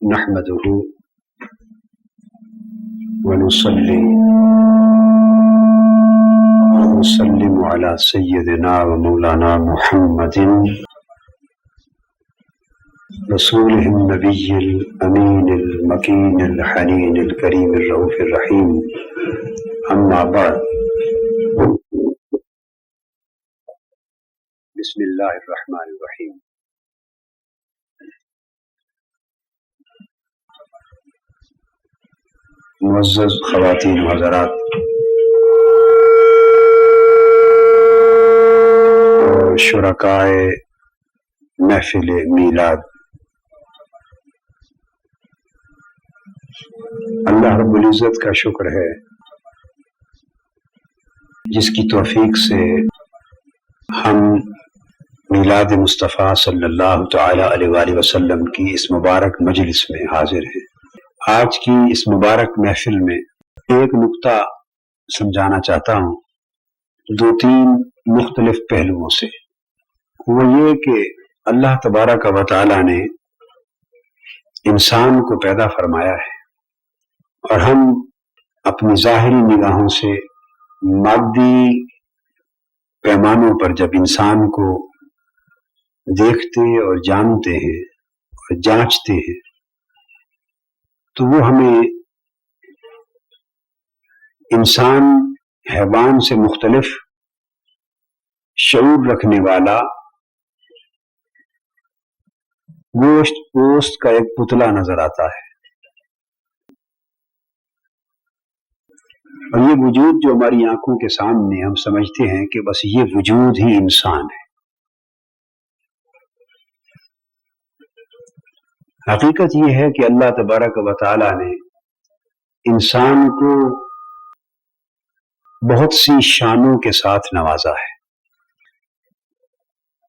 نحمده ونصلي ونسلم على سيدنا ومولانا محمد رسوله النبي الأمين المكين الحنين الكريم الرؤوف الرحيم. أما بعد، بسم الله الرحمن الرحيم. معزز خواتین و حضرات اور شرکائے محفل میلاد، اللہ رب العزت کا شکر ہے جس کی توفیق سے ہم میلاد مصطفیٰ صلی اللہ تعالی علیہ وآلہ وسلم کی اس مبارک مجلس میں حاضر ہیں. آج کی اس مبارک محفل میں ایک نقطہ سمجھانا چاہتا ہوں دو تین مختلف پہلوؤں سے. وہ یہ کہ اللہ تبارک و تعالی نے انسان کو پیدا فرمایا ہے اور ہم اپنی ظاہری نگاہوں سے مادی پیمانوں پر جب انسان کو دیکھتے اور جانتے ہیں اور جانچتے ہیں تو وہ ہمیں انسان حیوان سے مختلف شعور رکھنے والا گوشت پوست کا ایک پتلا نظر آتا ہے، اور یہ وجود جو ہماری آنکھوں کے سامنے ہم سمجھتے ہیں کہ بس یہ وجود ہی انسان ہے. حقیقت یہ ہے کہ اللہ تبارک و تعالی نے انسان کو بہت سی شانوں کے ساتھ نوازا ہے.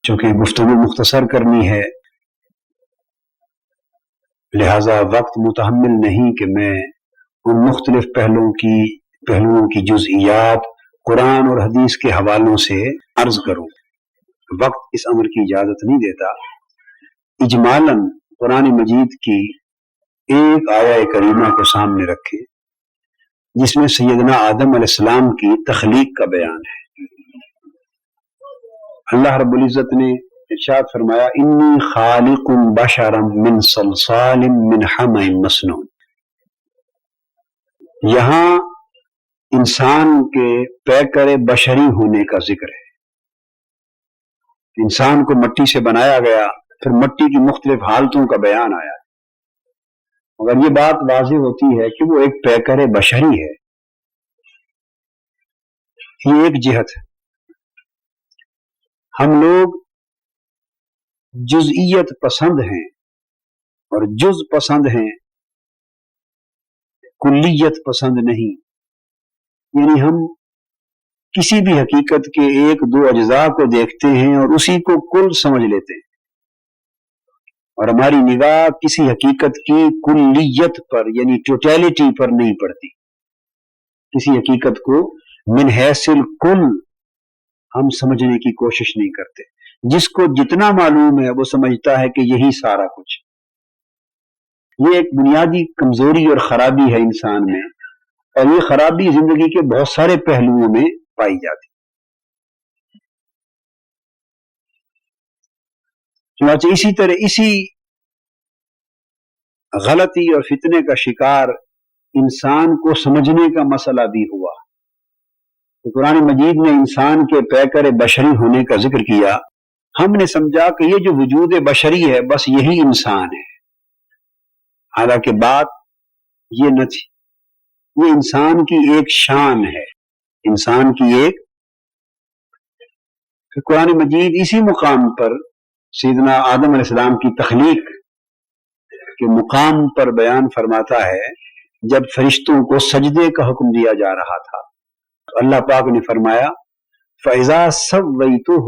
چونکہ گفتگو مختصر کرنی ہے لہذا وقت متحمل نہیں کہ میں ان مختلف پہلوؤں کی جزئیات قرآن اور حدیث کے حوالوں سے عرض کروں. وقت اس امر کی اجازت نہیں دیتا. اجمالاً قرآن مجید کی ایک آیہ کریمہ کو سامنے رکھیں جس میں سیدنا آدم علیہ السلام کی تخلیق کا بیان ہے. اللہ رب العزت نے ارشاد فرمایا انی خالق بشرا من صلصال من حمأ مسنون. یہاں انسان کے پیکر بشری ہونے کا ذکر ہے. انسان کو مٹی سے بنایا گیا، پھر مٹی کی مختلف حالتوں کا بیان آیا، مگر یہ بات واضح ہوتی ہے کہ وہ ایک پیکر بشری ہے. یہ ایک جہت ہے. ہم لوگ جزئیت پسند ہیں اور جز پسند ہیں، کلیت پسند نہیں. یعنی ہم کسی بھی حقیقت کے ایک دو اجزاء کو دیکھتے ہیں اور اسی کو کل سمجھ لیتے ہیں، اور ہماری نگاہ کسی حقیقت کی کلیت پر یعنی ٹوٹیلٹی پر نہیں پڑتی. کسی حقیقت کو من حیث الکل ہم سمجھنے کی کوشش نہیں کرتے. جس کو جتنا معلوم ہے وہ سمجھتا ہے کہ یہی سارا کچھ. یہ ایک بنیادی کمزوری اور خرابی ہے انسان میں، اور یہ خرابی زندگی کے بہت سارے پہلوؤں میں پائی جاتی. چنانچہ اسی طرح اسی غلطی اور فتنے کا شکار انسان کو سمجھنے کا مسئلہ بھی ہوا. تو قرآن مجید نے انسان کے پیکر بشری ہونے کا ذکر کیا. ہم نے سمجھا کہ یہ جو وجود بشری ہے بس یہی انسان ہے، حالانکہ بات یہ نہ تھی. یہ انسان کی ایک شان ہے، انسان کی ایک. قرآن مجید اسی مقام پر سیدنا آدم علیہ السلام کی تخلیق کے مقام پر بیان فرماتا ہے. جب فرشتوں کو سجدے کا حکم دیا جا رہا تھا تو اللہ پاک نے فرمایا فَإِذَا سَوَّيْتُهُ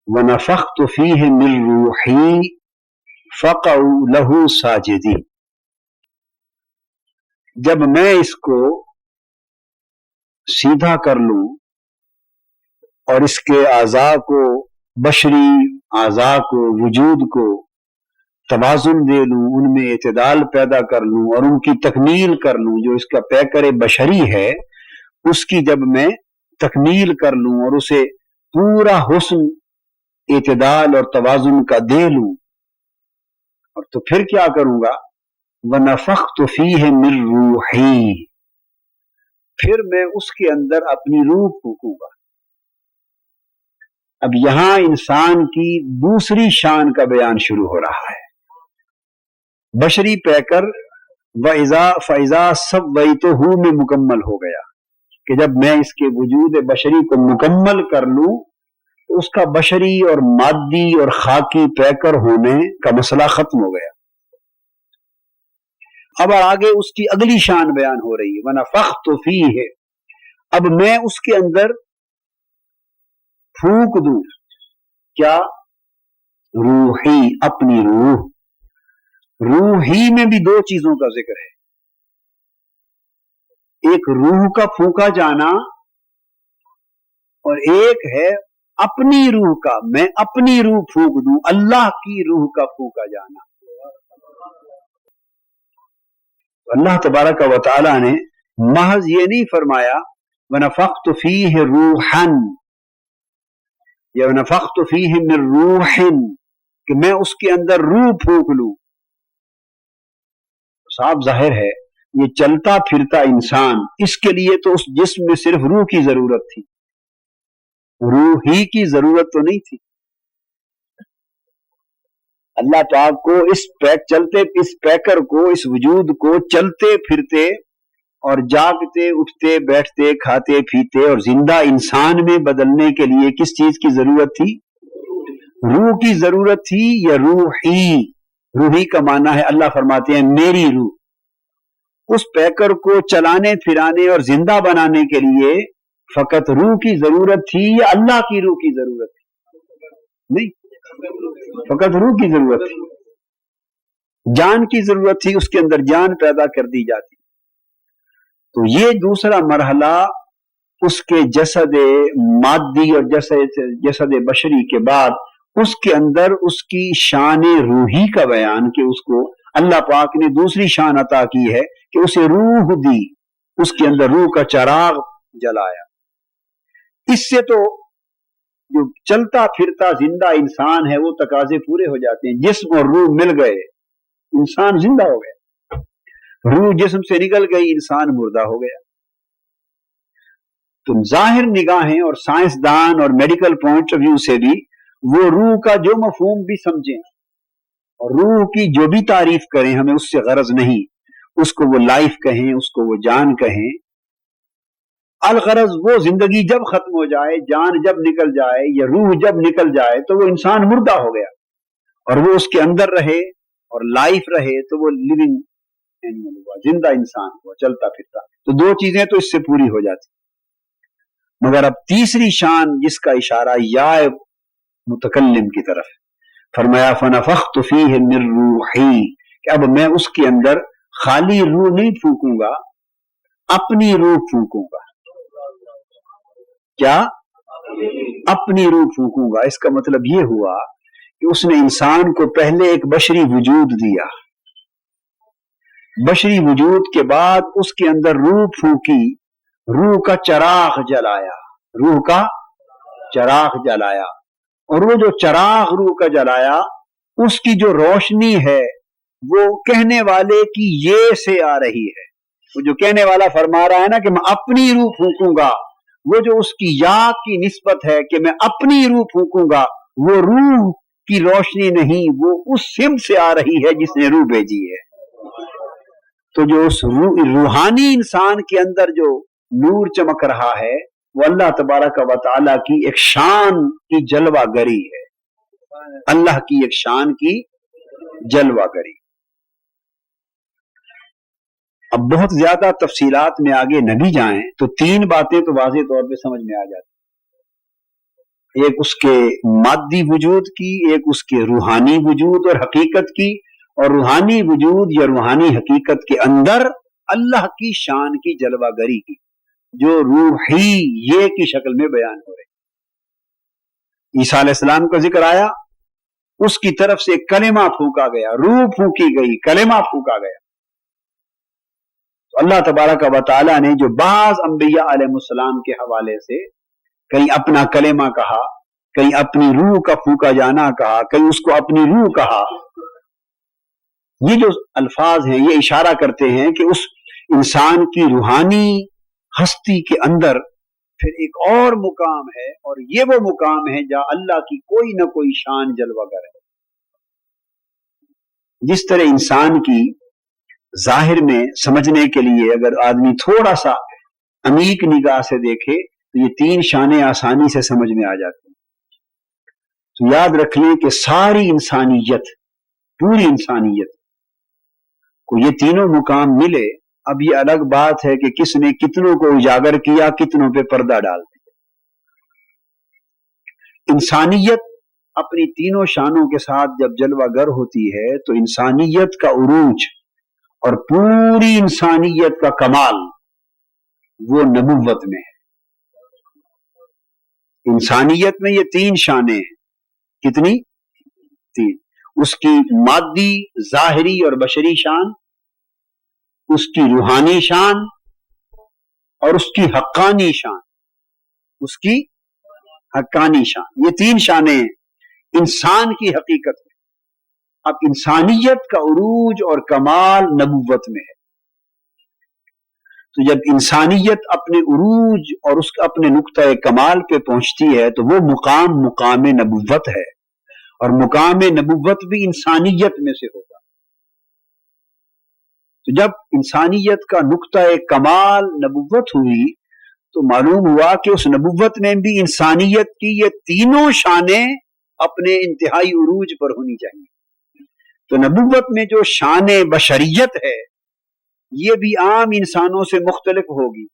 وَنَفَخْتُ فِيهِ مِن رُوحِي فَقَعُوا لَهُ سَاجِدِينَ. جب میں اس کو سیدھا کر لوں اور اس کے اعضاء کو، بشری اعضاء کو، وجود کو توازن دے لوں، ان میں اعتدال پیدا کر لوں اور ان کی تکمیل کر لوں. جو اس کا پیکر بشری ہے اس کی جب میں تکمیل کر لوں اور اسے پورا حسن اعتدال اور توازن کا دے لوں، اور تو پھر کیا کروں گا؟ وَنَفَخْتُ فِيهِ مِن رُوحِي، پھر میں اس کے اندر اپنی روح پھونکوں گا. اب یہاں انسان کی دوسری شان کا بیان شروع ہو رہا ہے. بشری پیکر فَإِذَا سَوَّيْتُهُ میں مکمل ہو گیا کہ جب میں اس کے وجود بشری کو مکمل کر لوں تو اس کا بشری اور مادی اور خاکی پیکر ہونے کا مسئلہ ختم ہو گیا. اب آگے اس کی اگلی شان بیان ہو رہی ہے، وَنَفَخْتُ فِيهِ، اب میں اس کے اندر پھونک دوں. کیا؟ روحی، اپنی روح. روحی میں بھی دو چیزوں کا ذکر ہے، ایک روح کا پھونکا جانا اور ایک ہے اپنی روح کا، میں اپنی روح پھونک دوں، اللہ کی روح کا پھونکا جانا. اللہ تبارک و تعالی نے محض یہ نہیں فرمایا وَنَفَخْتُ فِيهِ رُوحًا یا وَنَفَخْتُ فِيهِ مِن رُوحٍ کہ میں اس کے اندر روح پھونک لوں. صاف ظاہر ہے یہ چلتا پھرتا انسان، اس کے لیے تو اس جسم میں صرف روح کی ضرورت تھی، روح ہی کی ضرورت تو نہیں تھی. اللہ پاک کو اس پیکر کو، اس وجود کو چلتے پھرتے اور جاگتے اٹھتے بیٹھتے کھاتے پیتے اور زندہ انسان میں بدلنے کے لیے کس چیز کی ضرورت تھی؟ روح کی ضرورت تھی. یا روحی، روحی کا معنی ہے اللہ فرماتے ہیں میری روح. اس پیکر کو چلانے پھرانے اور زندہ بنانے کے لیے فقط روح کی ضرورت تھی یا اللہ کی روح کی ضرورت تھی؟ نہیں، فقط روح کی ضرورت تھی. جان کی ضرورت تھی، اس کے اندر جان پیدا کر دی جاتی. تو یہ دوسرا مرحلہ اس کے جسد مادی اور جسد بشری کے بعد اس کے اندر اس کی شان روحی کا بیان کہ اس کو اللہ پاک نے دوسری شان عطا کی ہے کہ اسے روح دی، اس کے اندر روح کا چراغ جلایا. اس سے تو جو چلتا پھرتا زندہ انسان ہے وہ تقاضے پورے ہو جاتے ہیں. جسم اور روح مل گئے، انسان زندہ ہو گیا. روح جسم سے نکل گئی، انسان مردہ ہو گیا. تو ظاہر نگاہیں اور سائنسدان اور میڈیکل پوائنٹ آف ویو سے بھی وہ روح کا جو مفہوم بھی سمجھیں اور روح کی جو بھی تعریف کریں، ہمیں اس سے غرض نہیں. اس کو وہ لائف کہیں، اس کو وہ جان کہیں، الغرض وہ زندگی جب ختم ہو جائے، جان جب نکل جائے یا روح جب نکل جائے تو وہ انسان مردہ ہو گیا، اور وہ اس کے اندر رہے اور لائف رہے تو وہ لیونگ اینیمل ہوا، زندہ انسان ہوا، چلتا پھرتا. تو دو چیزیں تو اس سے پوری ہو جاتی. مگر اب تیسری شان جس کا اشارہ یا متکلم کی طرف فرمایا فَنَفَخْتُ فِيهِ مِن رُوحِي کہ اب میں اس کے اندر خالی روح نہیں پھونکوں گا، اپنی روح پھونکوں گا. کیا؟ اپنی روح پھونکوں گا. اس کا مطلب یہ ہوا کہ اس نے انسان کو پہلے ایک بشری وجود دیا، بشری وجود کے بعد اس کے اندر روح پھونکی، روح کا چراغ جلایا، روح کا چراغ جلایا. اور وہ جو چراغ روح کا جلایا اس کی جو روشنی ہے وہ کہنے والے کی یہ سے آ رہی ہے. وہ جو کہنے والا فرما رہا ہے نا کہ میں اپنی روح پھونکوں گا، وہ جو اس کی یا کی نسبت ہے کہ میں اپنی روح پھونکوں گا، وہ روح کی روشنی نہیں، وہ اس سمت سے آ رہی ہے جس نے روح بھیجی ہے. تو جو اس روحانی انسان کے اندر جو نور چمک رہا ہے وہ اللہ تبارک و تعالی کی ایک شان کی جلوہ گری ہے، اللہ کی ایک شان کی جلوہ گری. اب بہت زیادہ تفصیلات میں آگے نہ بھی جائیں تو تین باتیں تو واضح طور پہ سمجھ میں آ جاتی. ایک اس کے مادی وجود کی، ایک اس کے روحانی وجود اور حقیقت کی، اور روحانی وجود یا روحانی حقیقت کے اندر اللہ کی شان کی جلوہ گری کی جو روحی یہ کی شکل میں بیان ہو رہی. عیسیٰ علیہ السلام کا ذکر آیا اس کی طرف سے کلمہ پھونکا گیا، روح پھونکی گئی، کلمہ پھونکا گیا. تو اللہ تبارک و تعالیٰ نے جو بعض انبیاء علیہ السلام کے حوالے سے کہیں اپنا کلمہ کہا، کہیں اپنی روح کا پھونکا جانا کہا، کہیں اس کو اپنی روح کہا، یہ جو الفاظ ہیں یہ اشارہ کرتے ہیں کہ اس انسان کی روحانی ہستی کے اندر پھر ایک اور مقام ہے، اور یہ وہ مقام ہے جہاں اللہ کی کوئی نہ کوئی شان جلوہ گر ہے. جس طرح انسان کی ظاہر میں سمجھنے کے لیے اگر آدمی تھوڑا سا عمیق نگاہ سے دیکھے تو یہ 3 شانیں آسانی سے سمجھ میں آ جاتی ہیں. تو یاد رکھ لیں کہ ساری انسانیت، پوری انسانیت کو یہ تینوں مقام ملے. اب یہ الگ بات ہے کہ کس نے کتنوں کو اجاگر کیا، کتنوں پہ پردہ ڈال دیا. انسانیت اپنی تینوں شانوں کے ساتھ جب جلوہ گر ہوتی ہے تو انسانیت کا عروج اور پوری انسانیت کا کمال وہ نبوت میں ہے. انسانیت میں یہ 3 شانیں ہیں. کتنی؟ 3. اس کی مادی، ظاہری اور بشری شان، اس کی روحانی شان، اور اس کی حقانی شان. اس کی حقانی شان، یہ 3 شانیں ہیں انسان کی حقیقت میں. اب انسانیت کا عروج اور کمال نبوت میں ہے. تو جب انسانیت اپنے عروج اور اس کا اپنے نقطۂ کمال پہ پہنچتی ہے تو وہ مقام مقام نبوت ہے، اور مقام نبوت بھی انسانیت میں سے ہوگا. تو جب انسانیت کا نقطۂ کمال نبوت ہوئی تو معلوم ہوا کہ اس نبوت میں بھی انسانیت کی یہ تینوں شانیں اپنے انتہائی عروج پر ہونی چاہیے. تو نبوت میں جو شان بشریت ہے یہ بھی عام انسانوں سے مختلف ہوگی،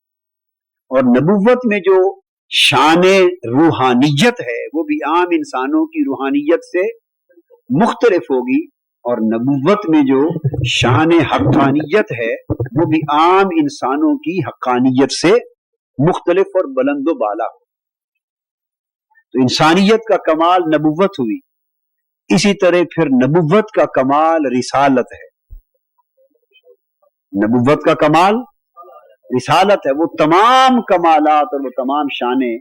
اور نبوت میں جو شان روحانیت ہے وہ بھی عام انسانوں کی روحانیت سے مختلف ہوگی، اور نبوت میں جو شان حقانیت ہے وہ بھی عام انسانوں کی حقانیت سے مختلف اور بلند و بالا ہو. تو انسانیت کا کمال نبوت ہوئی. اسی طرح پھر نبوت کا کمال رسالت ہے. نبوت کا کمال رسالت ہے. وہ تمام کمالات اور وہ تمام شانیں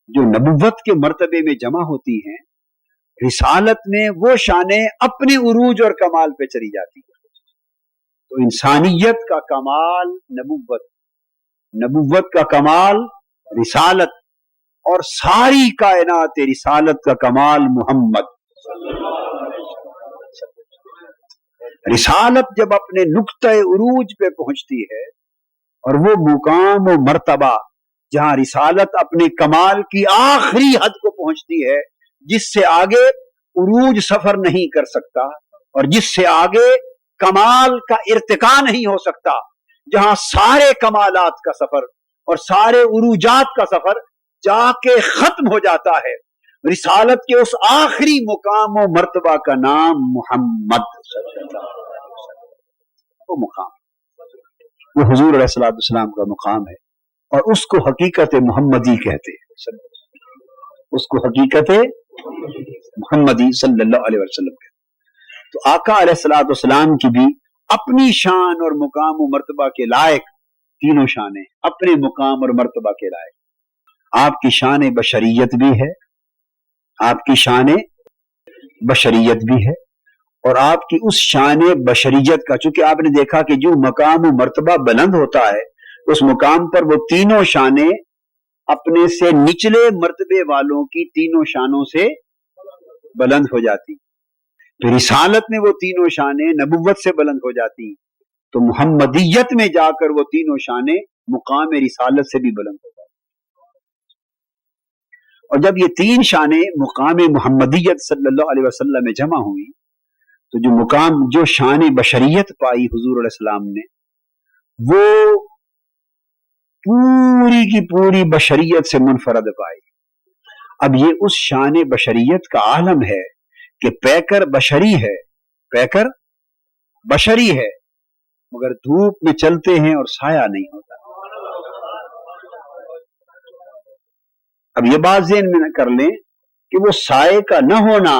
جو نبوت کے مرتبے میں جمع ہوتی ہیں، رسالت میں وہ شانیں اپنے عروج اور کمال پہ چلی جاتی ہیں. تو انسانیت کا کمال نبوت، نبوت کا کمال رسالت، اور ساری کائنات رسالت کا کمال محمد. رسالت جب اپنے نقطۂ عروج پہ پہنچتی ہے، اور وہ مقام و مرتبہ جہاں رسالت اپنے کمال کی آخری حد کو پہنچتی ہے، جس سے آگے عروج سفر نہیں کر سکتا اور جس سے آگے کمال کا ارتقا نہیں ہو سکتا، جہاں سارے کمالات کا سفر اور سارے عروجات کا سفر جا کے ختم ہو جاتا ہے، رسالت کے اس آخری مقام و مرتبہ کا نام محمد وہ مقام، وہ حضور علیہ السلام کا مقام ہے، اور اس کو حقیقت محمدی کہتے ہیں. اس کو حقیقت محمدی صلی اللہ علیہ وسلم کہتے ہیں. تو آقا علیہ السلام کی بھی اپنی شان اور مقام و مرتبہ کے لائق تینوں شانیں، اپنے مقام اور مرتبہ کے لائق. آپ کی شان بشریت بھی ہے، آپ کی شان بشریت بھی ہے، اور آپ کی اس شان بشریت کا، چونکہ آپ نے دیکھا کہ جو مقام و مرتبہ بلند ہوتا ہے اس مقام پر وہ تینوں شانیں اپنے سے نچلے مرتبے والوں کی تینوں شانوں سے بلند ہو جاتی. تو رسالت میں وہ تینوں شانیں نبوت سے بلند ہو جاتی، تو محمدیت میں جا کر وہ تینوں شانیں مقام رسالت سے بھی بلند ہو جاتی. اور جب یہ 3 شانیں مقام محمدیت صلی اللہ علیہ وسلم میں جمع ہوئی تو جو مقام، جو شان بشریت پائی حضور علیہ السلام نے، وہ پوری کی پوری بشریت سے منفرد پائی. اب یہ اس شان بشریت کا عالم ہے کہ پیکر بشری ہے، پیکر بشری ہے، مگر دھوپ میں چلتے ہیں اور سایہ نہیں ہوتا. اب یہ بات ذہن میں کر لیں کہ وہ سائے کا نہ ہونا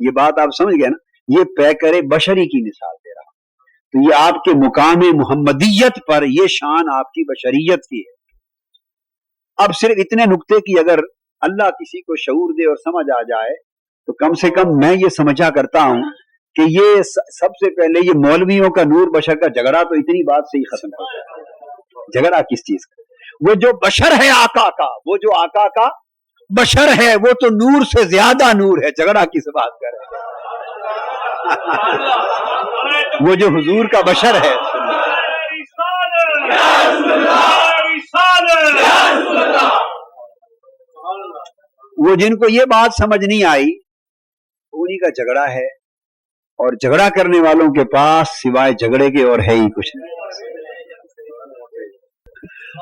یہ بات آپ سمجھ گئے نا, یہ پیکر بشری کی مثال دے رہا. تو یہ آپ کے مقام محمدیت پر یہ شان آپ کی بشریت کی ہے. اب صرف اتنے نقطے کی اگر اللہ کسی کو شعور دے اور سمجھ آ جائے تو کم سے کم میں یہ سمجھا کرتا ہوں کہ یہ سب سے پہلے یہ مولویوں کا نور بشر کا جھگڑا تو اتنی بات سے ہی ختم ہو جائے. جھگڑا کس چیز کا؟ وہ جو بشر ہے آقا کا, وہ جو آقا کا بشر ہے وہ تو نور سے زیادہ نور ہے. جھگڑا کس بات کا ہے؟ وہ جو حضور کا بشر ہے, وہ جن کو یہ بات سمجھ نہیں آئی انہی کا جھگڑا ہے. اور جھگڑا کرنے والوں کے پاس سوائے جھگڑے کے اور ہے ہی کچھ نہیں.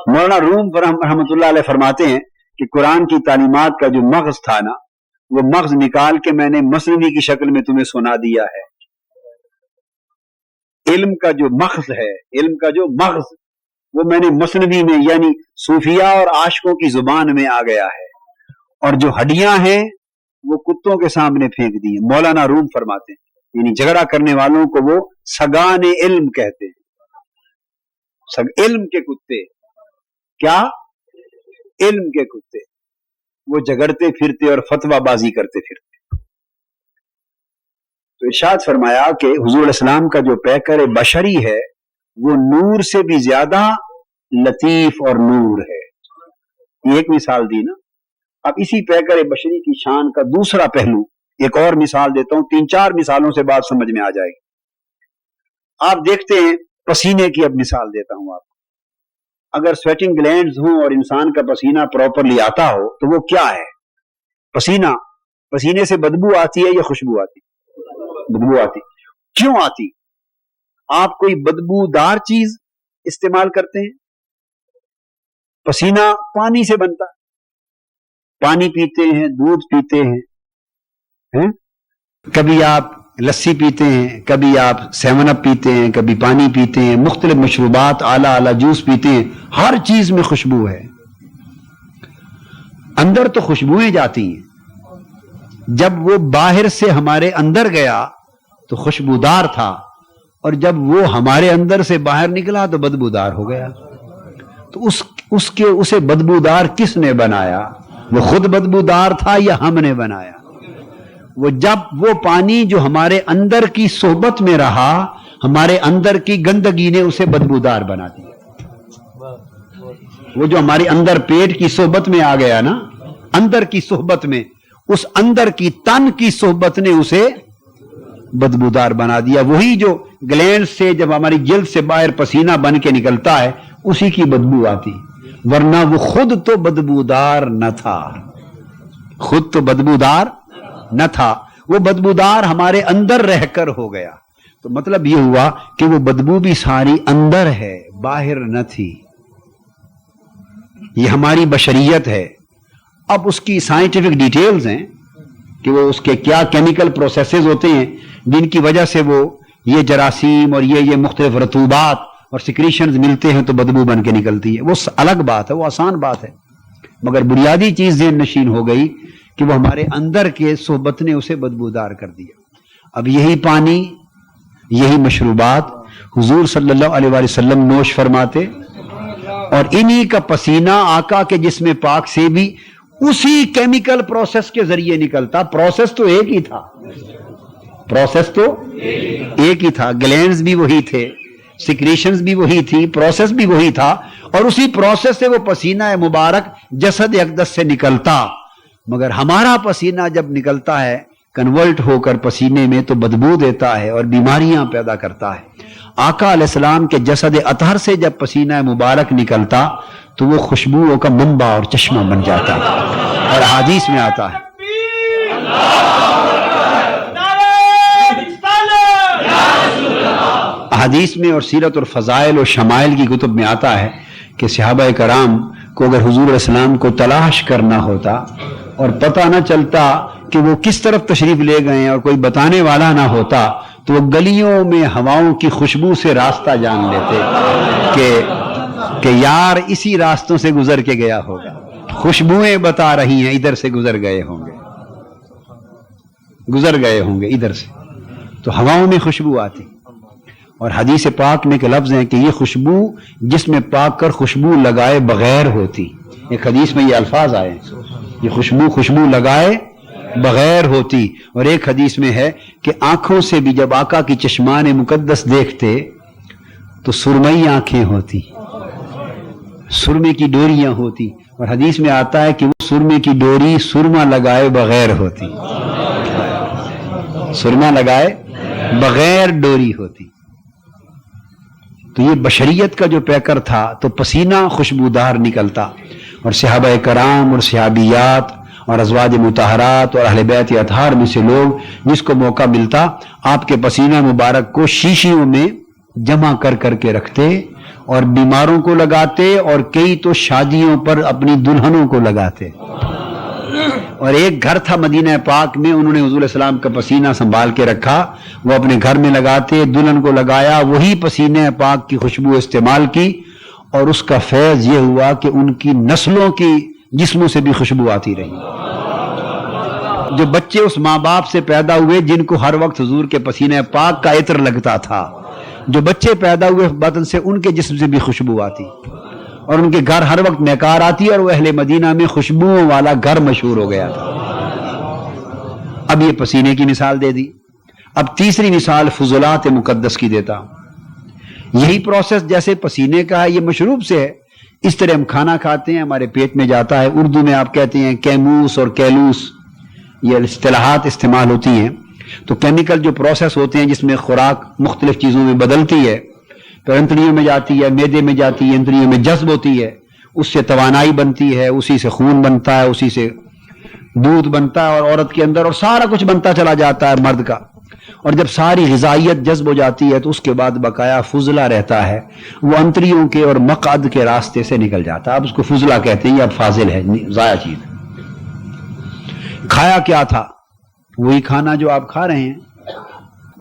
مولانا روم رحمۃ اللہ علیہ فرماتے ہیں کہ قرآن کی تعلیمات کا جو مغز تھا نا, وہ مغز نکال کے میں نے مثنوی کی شکل میں تمہیں سنا دیا ہے. علم کا جو مغز ہے, علم کا جو مغز, وہ میں نے مثنوی میں یعنی صوفیہ اور عاشقوں کی زبان میں آ گیا ہے. اور جو ہڈیاں ہیں وہ کتوں کے سامنے پھینک دی. مولانا روم فرماتے ہیں یعنی جھگڑا کرنے والوں کو وہ سگان علم کہتے ہیں. علم کے کتے, کیا علم کے کتے, وہ جھگڑتے پھرتے اور فتویٰ بازی کرتے پھرتے. تو ارشاد فرمایا کہ حضور علیہ السلام کا جو پیکر بشری ہے وہ نور سے بھی زیادہ لطیف اور نور ہے. یہ ایک مثال دی نا. اب اسی پیکر بشری کی شان کا دوسرا پہلو ایک اور مثال دیتا ہوں. 3-4 مثالوں سے بات سمجھ میں آ جائے گی. آپ دیکھتے ہیں پسینے کی اب مثال دیتا ہوں آپ کو. اگر سویٹنگ گلینڈز ہوں اور انسان کا پسینہ پراپرلی آتا ہو تو وہ کیا ہے؟ پسینہ. پسینے سے بدبو آتی ہے یا خوشبو آتی؟ بدبو آتی. کیوں آتی؟ آپ کوئی بدبودار چیز استعمال کرتے ہیں؟ پسینہ پانی سے بنتا. پانی پیتے ہیں, دودھ پیتے ہیں, کبھی آپ لسی پیتے ہیں, کبھی آپ 7 اپ پیتے ہیں, کبھی پانی پیتے ہیں, مختلف مشروبات اعلیٰ اعلیٰ جوس پیتے ہیں. ہر چیز میں خوشبو ہے. اندر تو خوشبوئیں جاتی ہیں. جب وہ باہر سے ہمارے اندر گیا تو خوشبودار تھا, اور جب وہ ہمارے اندر سے باہر نکلا تو بدبودار ہو گیا. تو اسے بدبودار کس نے بنایا؟ وہ خود بدبودار تھا یا ہم نے بنایا؟ وہ جب وہ پانی جو ہمارے اندر کی صحبت میں رہا, ہمارے اندر کی گندگی نے اسے بدبودار بنا دیا. وہ جو ہمارے اندر پیٹ کی صحبت میں آ گیا نا, اندر کی صحبت میں, اس اندر کی تن کی صحبت نے اسے بدبودار بنا دیا. وہی جو گلینڈ سے جب ہماری جلد سے باہر پسینہ بن کے نکلتا ہے اسی کی بدبو آتی, ورنہ وہ خود تو بدبودار نہ تھا. خود تو بدبودار نہ تھا, وہ بدبودار ہمارے اندر رہ کر ہو گیا. تو مطلب یہ ہوا کہ وہ بدبو بھی ساری اندر ہے, باہر نہ تھی. یہ ہماری بشریت ہے. اب اس کی سائنٹیفک ڈیٹیلز ہیں کہ وہ اس کے کیا کیمیکل پروسیسز ہوتے ہیں جن کی وجہ سے وہ یہ جراثیم اور یہ مختلف رطوبات اور سیکریشنز ملتے ہیں تو بدبو بن کے نکلتی ہے. وہ الگ بات ہے, وہ آسان بات ہے, مگر بنیادی چیز ذہن نشین ہو گئی کہ وہ ہمارے اندر کے صحبت نے اسے بدبودار کر دیا. اب یہی پانی, یہی مشروبات حضور صلی اللہ علیہ وآلہ وسلم نوش فرماتے, اور انہی کا پسینہ آقا کے جسم پاک سے بھی اسی کیمیکل پروسیس کے ذریعے نکلتا. پروسیس تو ایک ہی تھا, پروسیس تو ایک ہی تھا. گلینڈز بھی وہی تھے, سیکریشنز بھی وہی تھی, پروسیس بھی وہی تھا, اور اسی پروسیس سے وہ پسینہ مبارک جسد اقدس سے نکلتا. مگر ہمارا پسینہ جب نکلتا ہے کنورٹ ہو کر پسینے میں تو بدبو دیتا ہے اور بیماریاں پیدا کرتا ہے. آقا علیہ السلام کے جسد اطہر سے جب پسینہ مبارک نکلتا تو وہ خوشبوؤں کا منبع اور چشمہ بن جاتا ہے. اور حدیث میں آتا ہے, حدیث میں اور سیرت اور فضائل اور شمائل کی کتب میں آتا ہے کہ صحابہ کرام کو اگر حضور علیہ السلام کو تلاش کرنا ہوتا اور پتہ نہ چلتا کہ وہ کس طرف تشریف لے گئے اور کوئی بتانے والا نہ ہوتا تو وہ گلیوں میں ہواؤں کی خوشبو سے راستہ جان لیتے کہ یار اسی راستوں سے گزر کے گیا ہوگا, خوشبوئیں بتا رہی ہیں ادھر سے گزر گئے ہوں گے. گزر گئے ہوں گے ادھر سے تو ہواؤں میں خوشبو آتی. اور حدیث پاک میں کہ لفظ ہیں کہ یہ خوشبو جس میں پاک کر خوشبو لگائے بغیر ہوتی. ایک حدیث میں یہ الفاظ آئے ہیں یہ خوشبو لگائے بغیر ہوتی. اور ایک حدیث میں ہے کہ آنکھوں سے بھی جب آقا کی چشمان مقدس دیکھتے تو سرمئی آنکھیں ہوتی, سرمے کی ڈوریاں ہوتی. اور حدیث میں آتا ہے کہ وہ سرمے کی ڈوری سرما لگائے بغیر ہوتی, سرما لگائے بغیر ڈوری ہوتی. تو یہ بشریت کا جو پیکر تھا تو پسینہ خوشبودار نکلتا. اور صحابہ کرام اور صحابیات اور ازواج مطہرات اور اہل بیت اطہار میں سے لوگ جس کو موقع ملتا آپ کے پسینہ مبارک کو شیشیوں میں جمع کر کر کے رکھتے اور بیماروں کو لگاتے, اور کئی تو شادیوں پر اپنی دلہنوں کو لگاتے. اور ایک گھر تھا مدینہ پاک میں, انہوں نے حضور علیہ السلام کا پسینہ سنبھال کے رکھا, وہ اپنے گھر میں لگاتے, دلہن کو لگایا, وہی پسینہ پاک کی خوشبو استعمال کی, اور اس کا فیض یہ ہوا کہ ان کی نسلوں کی جسموں سے بھی خوشبو آتی رہی. جو بچے اس ماں باپ سے پیدا ہوئے جن کو ہر وقت حضور کے پسینہ پاک کا عطر لگتا تھا, جو بچے پیدا ہوئے باطن سے ان کے جسم سے بھی خوشبو آتی, اور ان کے گھر ہر وقت مہکار آتی, اور وہ اہل مدینہ میں خوشبوؤں والا گھر مشہور ہو گیا تھا. اب یہ پسینے کی مثال دے دی. اب تیسری مثال فضلات مقدس کی دیتا. یہی پروسیس جیسے پسینے کا ہے یہ مشروب سے ہے, اس طرح ہم کھانا کھاتے ہیں ہمارے پیٹ میں جاتا ہے. اردو میں آپ کہتے ہیں کیموس اور کیلوس, یہ اصطلاحات استعمال ہوتی ہیں. تو کیمیکل جو پروسیس ہوتے ہیں جس میں خوراک مختلف چیزوں میں بدلتی ہے, پھر انتڑیوں میں جاتی ہے, میدے میں جاتی ہے, انتڑیوں میں جذب ہوتی ہے, اس سے توانائی بنتی ہے, اسی سے خون بنتا ہے, اسی سے دودھ بنتا ہے, اور عورت کے اندر اور سارا کچھ بنتا چلا جاتا ہے مرد کا. اور جب ساری غذائیت جذب ہو جاتی ہے تو اس کے بعد بقایا فضلہ رہتا ہے, وہ انتڑیوں کے اور مقعد کے راستے سے نکل جاتا ہے. اب اس کو فضلہ کہتے ہیں, اب فاضل ہے, ضائع چیز. کھایا کیا تھا؟ وہی کھانا جو آپ کھا رہے ہیں.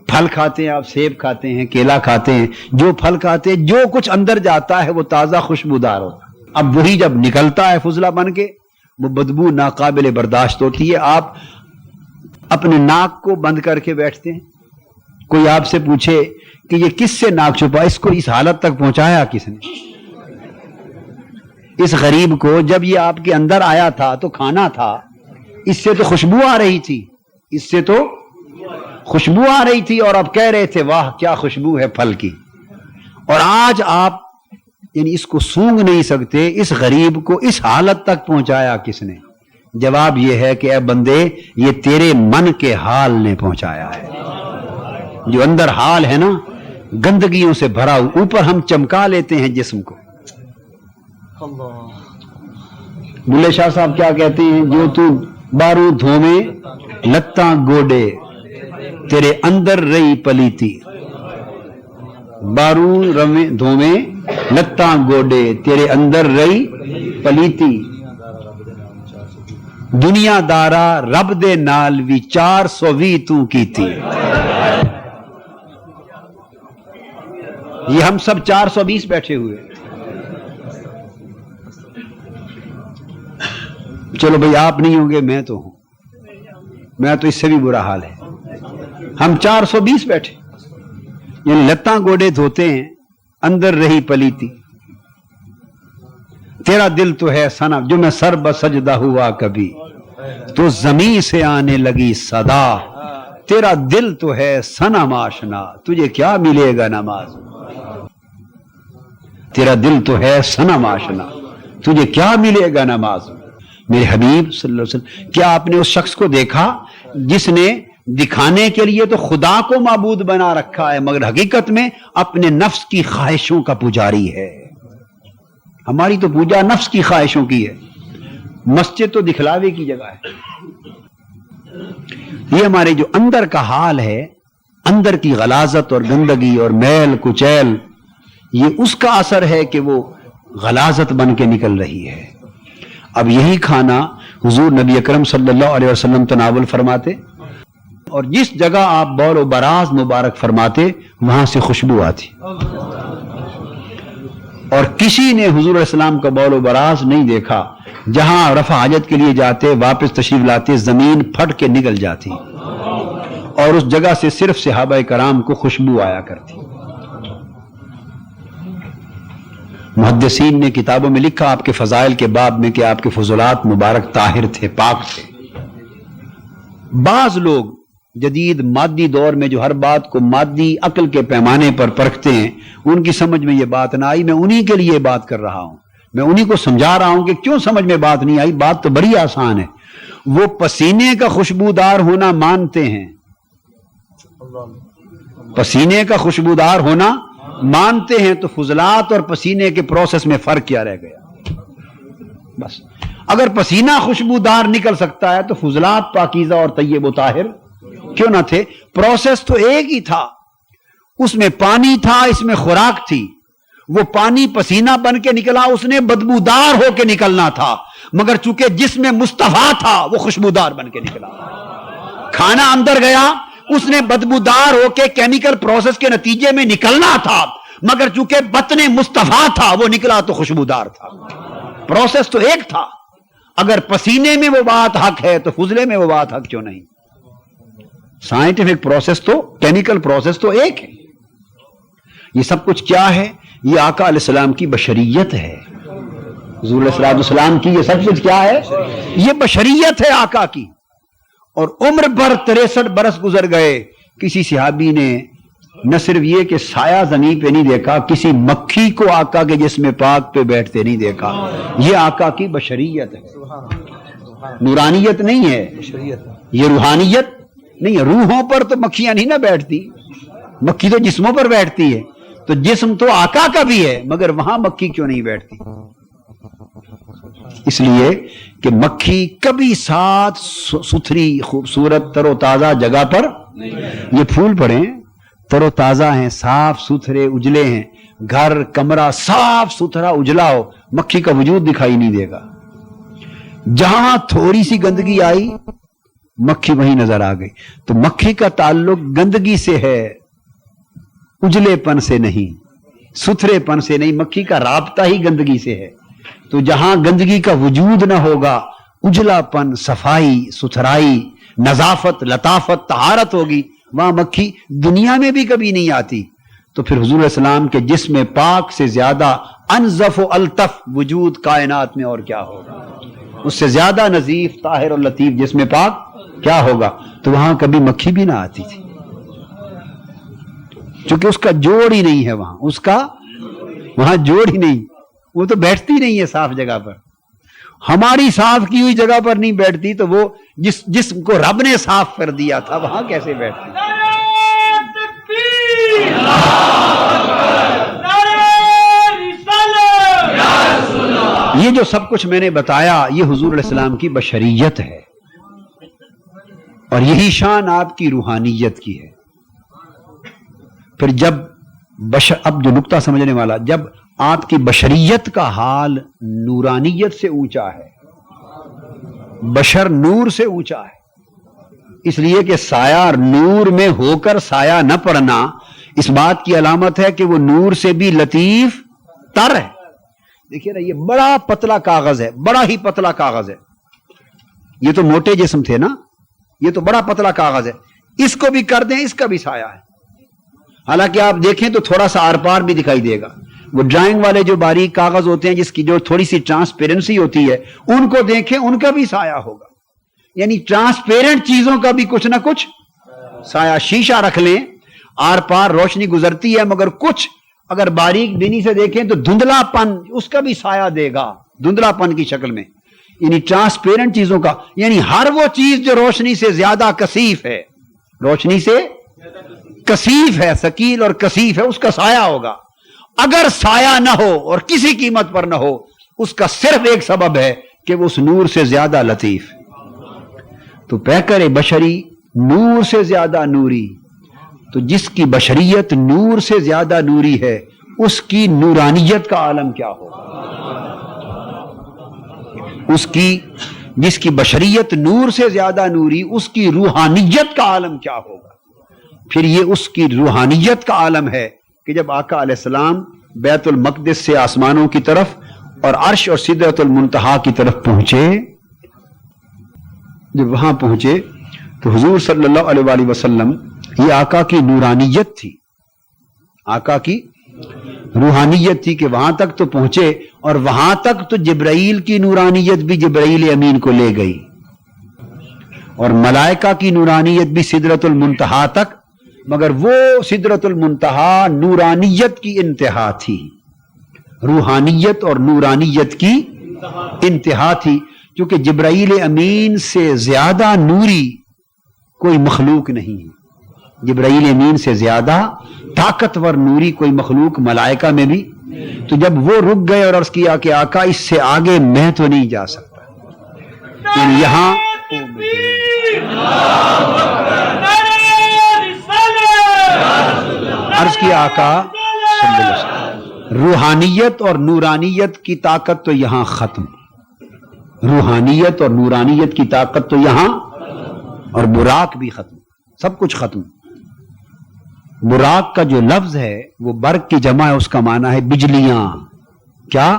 پھل کھاتے ہیں آپ, سیب کھاتے ہیں, کیلا کھاتے ہیں, جو پھل کھاتے ہیں جو کچھ اندر جاتا ہے وہ تازہ خوشبودار ہوتا ہے. اب وہی جب نکلتا ہے فضلہ بن کے, وہ بدبو ناقابل برداشت ہوتی ہے. آپ اپنے ناک کو بند کر کے بیٹھتے ہیں, کوئی آپ سے پوچھے کہ یہ کس سے ناک چھپا, اس کو اس حالت تک پہنچایا کس نے؟ اس غریب کو جب یہ آپ کے اندر آیا تھا تو کھانا تھا, اس سے تو خوشبو آ رہی تھی, اس سے تو خوشبو آ رہی تھی, اور آپ کہہ رہے تھے واہ کیا خوشبو ہے پھل کی. اور آج آپ یعنی اس کو سونگ نہیں سکتے. اس غریب کو اس حالت تک پہنچایا کس نے؟ جواب یہ ہے کہ اے بندے, یہ تیرے من کے حال نے پہنچایا ہے. جو اندر حال ہے نا گندگیوں سے بھرا, اوپر ہم چمکا لیتے ہیں جسم کو. بلے شاہ صاحب کیا کہتے ہیں, جو تو بارو دھومے لتاں گوڈے تیرے اندر رہی پلیتی. بارو دھومے لتاں گوڈے تیرے اندر رہی پلیتی. دنیا دارا رب دے نال بھی 420 تو کیتی. یہ ہم سب 420 بیٹھے ہوئے. چلو بھئی آپ نہیں ہوں گے, میں تو ہوں, میں تو اس سے بھی برا حال ہے. ہم 420 بیٹھے, یعنی لتاں گوڑے دھوتے ہیں, اندر رہی پلیتی. تیرا دل تو ہے سنا, جو میں سر بسجدہ ہوا کبھی تو زمین سے آنے لگی صدا. تیرا دل تو ہے صنم آشنا, تجھے کیا ملے گا نماز. تیرا دل تو ہے صنم آشنا, تجھے کیا ملے گا نماز. میرے حبیب صلی اللہ علیہ وسلم, کیا آپ نے اس شخص کو دیکھا جس نے دکھانے کے لیے تو خدا کو معبود بنا رکھا ہے, مگر حقیقت میں اپنے نفس کی خواہشوں کا پجاری ہے. ہماری تو پوجا نفس کی خواہشوں کی ہے, مسجد تو دکھلاوے کی جگہ ہے. یہ ہمارے جو اندر کا حال ہے, اندر کی غلاظت اور گندگی اور میل کچیل, یہ اس کا اثر ہے کہ وہ غلاظت بن کے نکل رہی ہے. اب یہی کھانا حضور نبی اکرم صلی اللہ علیہ وسلم تناول فرماتے, اور جس جگہ آپ بول و براز مبارک فرماتے وہاں سے خوشبو آتی. اور کسی نے حضور علیہ السلام کا بول و براز نہیں دیکھا, جہاں رفع حاجت کے لیے جاتے واپس تشریف لاتے زمین پھٹ کے نکل جاتی. اور اس جگہ سے صرف صحابہ کرام کو خوشبو آیا کرتی. محدثین نے کتابوں میں لکھا آپ کے فضائل کے باب میں کہ آپ کے فضلات مبارک طاہر تھے، پاک تھے. بعض لوگ جدید مادی دور میں جو ہر بات کو مادی عقل کے پیمانے پر پرکھتے ہیں، ان کی سمجھ میں یہ بات نہ آئی. میں انہی کے لیے بات کر رہا ہوں، میں انہی کو سمجھا رہا ہوں کہ کیوں سمجھ میں بات نہیں آئی. بات تو بڑی آسان ہے. وہ پسینے کا خوشبودار ہونا مانتے ہیں، پسینے کا خوشبودار ہونا مانتے ہیں، تو فضلات اور پسینے کے پروسیس میں فرق کیا رہ گیا؟ بس اگر پسینہ خوشبودار نکل سکتا ہے تو فضلات پاکیزہ اور طیب و طاہر کیوں نہ تھے؟ پروسیس تو ایک ہی تھا، اس میں پانی تھا، اس میں خوراک تھی. وہ پانی پسینہ بن کے نکلا، اس نے بدبودار ہو کے نکلنا تھا، مگر چونکہ جس میں مصطفیٰ تھا وہ خوشبودار بن کے نکلا. کھانا اندر گیا، اس نے بدبودار ہو کے کیمیکل پروسیس کے نتیجے میں نکلنا تھا، مگر چونکہ بطن مصطفیٰ تھا وہ نکلا تو خوشبودار تھا. پروسیس تو ایک تھا. اگر پسینے میں وہ بات حق ہے تو فضلے میں وہ بات حق کیوں نہیں؟ سائنٹیفک پروسیس تو، کیمیکل پروسیس تو ایک ہے. یہ سب کچھ کیا ہے؟ یہ آقا علیہ السلام کی بشریت ہے. حضور علیہ السلام کی یہ سب کچھ کیا ہے؟ یہ بشریت ہے آقا کی. اور عمر بھر 63 برس گزر گئے، کسی صحابی نے نہ صرف یہ کہ سایہ زمین پہ نہیں دیکھا، کسی مکھی کو آقا کے جسم پاک پہ بیٹھتے نہیں دیکھا. یہ آقا کی بشریت ہے، نورانیت نہیں ہے، یہ روحانیت نہیں ہے. روحوں پر تو مکھیاں نہیں نہ بیٹھتی، مکھی تو جسموں پر بیٹھتی ہے. تو جسم تو آقا کا بھی ہے، مگر وہاں مکھی کیوں نہیں بیٹھتی؟ اس لیے کہ مکھی کبھی صاف ستھری خوبصورت تر و تازہ جگہ پر، یہ پھول پڑے تر و تازہ ہیں، صاف ستھرے اجلے ہیں، گھر کمرہ صاف ستھرا اجلا ہو، مکھی کا وجود دکھائی نہیں دے گا. جہاں تھوڑی سی گندگی آئی مکھی وہیں نظر آ گئی. تو مکھی کا تعلق گندگی سے ہے، اجلے پن سے نہیں، ستھرے پن سے نہیں. مکھی کا رابطہ ہی گندگی سے ہے. تو جہاں گندگی کا وجود نہ ہوگا، اجلا پن، صفائی، ستھرائی، نظافت، لطافت، طہارت ہوگی، وہاں مکھی دنیا میں بھی کبھی نہیں آتی. تو پھر حضور علیہ السلام کے جسم پاک سے زیادہ انظف و الطف وجود کائنات میں اور کیا ہوگا؟ اس سے زیادہ نظیف، طاہر اور لطیف جسم پاک کیا ہوگا؟ تو وہاں کبھی مکھی بھی نہ آتی تھی، چونکہ اس کا جوڑ ہی نہیں ہے. وہاں جوڑ ہی نہیں، وہ تو بیٹھتی نہیں ہے صاف جگہ پر. ہماری صاف کی ہوئی جگہ پر نہیں بیٹھتی، تو وہ جس جسم کو رب نے صاف کر دیا تھا وہاں کیسے بیٹھتی؟ یہ جو سب کچھ میں نے بتایا یہ حضور علیہ السلام کی بشریت ہے، اور یہی شان آپ کی روحانیت کی ہے. پھر جب اب جو نقطہ سمجھنے والا، جب آپ کی بشریت کا حال نورانیت سے اونچا ہے، بشر نور سے اونچا ہے، اس لیے کہ سایہ نور میں ہو کر سایہ نہ پڑنا اس بات کی علامت ہے کہ وہ نور سے بھی لطیف تر ہے. دیکھیے نا، یہ بڑا پتلا کاغذ ہے، بڑا ہی پتلا کاغذ ہے. یہ تو موٹے جسم تھے نا، یہ تو بڑا پتلا کاغذ ہے. اس کو بھی کر دیں، اس کا بھی سایہ ہے. حالانکہ آپ دیکھیں تو تھوڑا سا آر پار بھی دکھائی دے گا. وہ ڈرائنگ والے جو باریک کاغذ ہوتے ہیں جس کی جو تھوڑی سی ٹرانسپیرنسی ہوتی ہے، ان کو دیکھیں، ان کا بھی سایہ ہوگا. یعنی ٹرانسپیرنٹ چیزوں کا بھی کچھ نہ کچھ سایہ. شیشہ رکھ لیں، آر پار روشنی گزرتی ہے، مگر کچھ اگر باریک بینی سے دیکھیں تو دھندلا پن اس کا بھی سایہ دے گا، دھندلا پن کی شکل میں. یعنی ٹرانسپیرنٹ چیزوں کا، یعنی ہر وہ چیز جو روشنی سے زیادہ کثیف ہے، روشنی سے کثیف ہے، ثقیل اور کثیف ہے، اس کا سایہ ہوگا. اگر سایہ نہ ہو اور کسی قیمت پر نہ ہو، اس کا صرف ایک سبب ہے کہ وہ اس نور سے زیادہ لطیف. تو پیکر بشری نور سے زیادہ نوری. تو جس کی بشریت نور سے زیادہ نوری ہے، اس کی نورانیت کا عالم کیا ہوگا؟ جس کی بشریت نور سے زیادہ نوری، اس کی روحانیت کا عالم کیا ہوگا؟ پھر یہ اس کی روحانیت کا عالم ہے کہ جب آقا علیہ السلام بیت المقدس سے آسمانوں کی طرف اور عرش اور سدرۃ المنتہا کی طرف پہنچے، جب وہاں پہنچے تو حضور صلی اللہ علیہ وآلہ وسلم یہ آقا کی نورانیت تھی، آقا کی روحانیت تھی کہ وہاں تک تو پہنچے، اور وہاں تک تو جبرائیل کی نورانیت بھی جبرائیل امین کو لے گئی، اور ملائکہ کی نورانیت بھی سدرۃ المنتہا تک، مگر وہ سدرۃ المنتہا نورانیت کی انتہا تھی، روحانیت اور نورانیت کی انتہا تھی، کیونکہ جبرائیل امین سے زیادہ نوری کوئی مخلوق نہیں ہے، جبرائیل امین سے زیادہ طاقتور نوری کوئی مخلوق ملائکہ میں بھی. تو جب وہ رک گئے اور عرض کیا کہ آقا اس سے آگے میں تو نہیں جا سکتا، یعنی یہاں عرض کیا آقا صلی اللہ علیہ وسلم روحانیت اور نورانیت کی طاقت تو یہاں ختم، روحانیت اور نورانیت کی طاقت تو یہاں، اور براق بھی ختم، سب کچھ ختم. براق کا جو لفظ ہے وہ برق کی جمع ہے، اس کا معنی ہے بجلیاں. کیا؟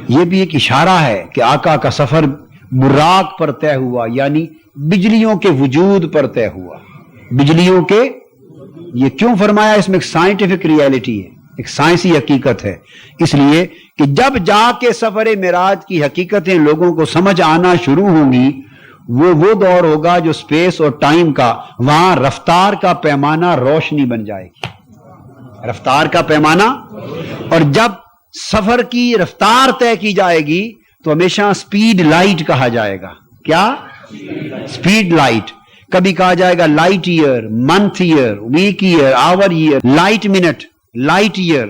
یہ بھی ایک اشارہ ہے کہ آقا کا سفر براق پر طے ہوا، یعنی بجلیوں کے وجود پر طے ہوا. بجلیوں کے، یہ کیوں فرمایا؟ اس میں ایک سائنٹیفک ریالٹی ہے، ایک سائنسی حقیقت ہے، اس لیے کہ جب جا کے سفر معراج کی حقیقتیں لوگوں کو سمجھ آنا شروع ہوں گی، وہ دور ہوگا جو سپیس اور ٹائم کا، وہاں رفتار کا پیمانہ روشنی بن جائے گی، رفتار کا پیمانہ. اور جب سفر کی رفتار طے کی جائے گی تو ہمیشہ سپیڈ لائٹ کہا جائے گا. کیا؟ Speed light. کبھی کہا جائے گا light year, month year, week year, hour year, light minute, light year,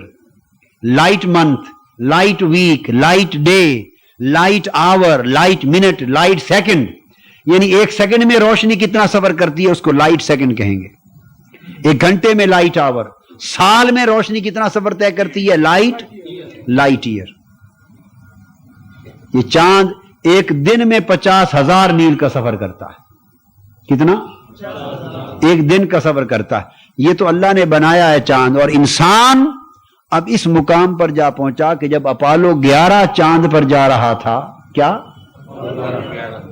light month, light week, light day, light hour, light minute, light second. یعنی ایک سیکنڈ میں روشنی کتنا سفر کرتی ہے اس کو لائٹ سیکنڈ کہیں گے. ایک گھنٹے میں لائٹ آور. سال میں روشنی کتنا سفر طے کرتی ہے؟ Light year. یہ چاند ایک دن میں 50,000 میل کا سفر کرتا ہے. کتنا؟ ایک دن کا سفر کرتا ہے. یہ تو اللہ نے بنایا ہے چاند. اور انسان اب اس مقام پر جا پہنچا کہ جب اپولو 11 چاند پر جا رہا تھا، کیا؟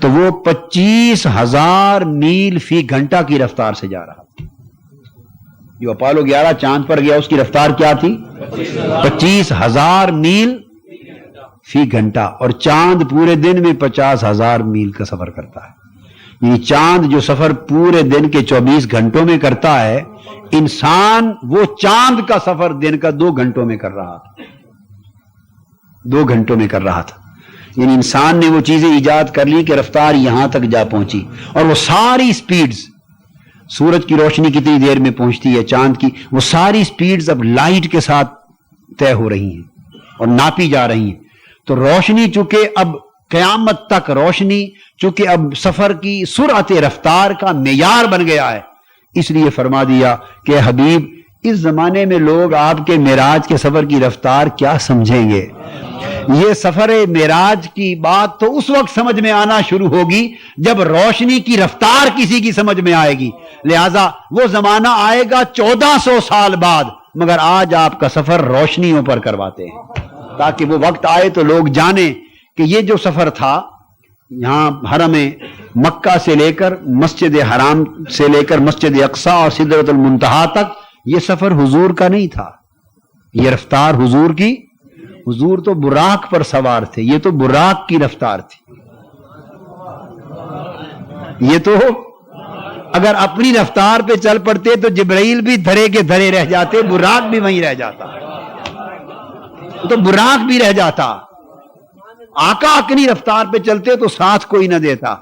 تو وہ 25,000 میل فی گھنٹہ کی رفتار سے جا رہا تھا. جو اپولو 11 چاند پر گیا اس کی رفتار کیا تھی؟ 25,000 میل فی گھنٹہ. اور چاند پورے دن میں 50,000 میل کا سفر کرتا ہے. یعنی چاند جو سفر پورے دن کے 24 گھنٹوں میں کرتا ہے، انسان وہ چاند کا سفر دن کا 2 گھنٹوں میں کر رہا تھا، 2 گھنٹوں میں کر رہا تھا. یعنی انسان نے وہ چیزیں ایجاد کر لی کہ رفتار یہاں تک جا پہنچی. اور وہ ساری سپیڈز، سورج کی روشنی کتنی دیر میں پہنچتی ہے، چاند کی، وہ ساری سپیڈز اب لائٹ کے ساتھ طے ہو رہی ہیں اور ناپی جا رہی ہیں. تو روشنی چونکہ اب قیامت تک، روشنی چونکہ اب سفر کی سرعت رفتار کا معیار بن گیا ہے، اس لیے فرما دیا کہ حبیب اس زمانے میں لوگ آپ کے معراج کے سفر کی رفتار کیا سمجھیں گے. یہ سفر معراج کی بات تو اس وقت سمجھ میں آنا شروع ہوگی جب روشنی کی رفتار کسی کی سمجھ میں آئے گی. لہذا وہ زمانہ آئے گا 1400 سال بعد، مگر آج آپ کا سفر روشنیوں پر کرواتے ہیں تاکہ وہ وقت آئے تو لوگ جانیں کہ یہ جو سفر تھا یہاں حرم مکہ سے لے کر مسجد حرام سے لے کر مسجد اقصی اور سدرۃ المنتہا تک، یہ سفر حضور کا نہیں تھا، یہ رفتار حضور کی. حضور تو براق پر سوار تھے، یہ تو براق کی رفتار تھی. یہ تو اگر اپنی رفتار پہ چل پڑتے تو جبرائیل بھی دھرے کے دھرے رہ جاتے، براق بھی وہیں رہ جاتا، تو براق بھی رہ جاتا. آقا اپنی رفتار پہ چلتے تو ساتھ کوئی نہ دیتا.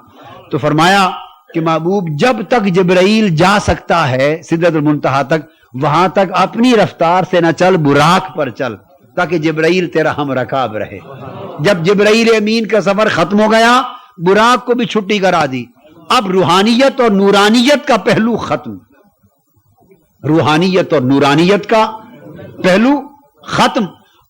تو فرمایا کہ محبوب جب تک جبرائیل جا سکتا ہے سدرۃ المنتہا تک، وہاں تک اپنی رفتار سے نہ چل، براق پر چل تاکہ جبرائیل تیرا ہم رکاب رہے. جب جبرائیل امین کا سفر ختم ہو گیا، براق کو بھی چھٹی کرا دی. اب روحانیت اور نورانیت کا پہلو ختم، روحانیت اور نورانیت کا پہلو ختم.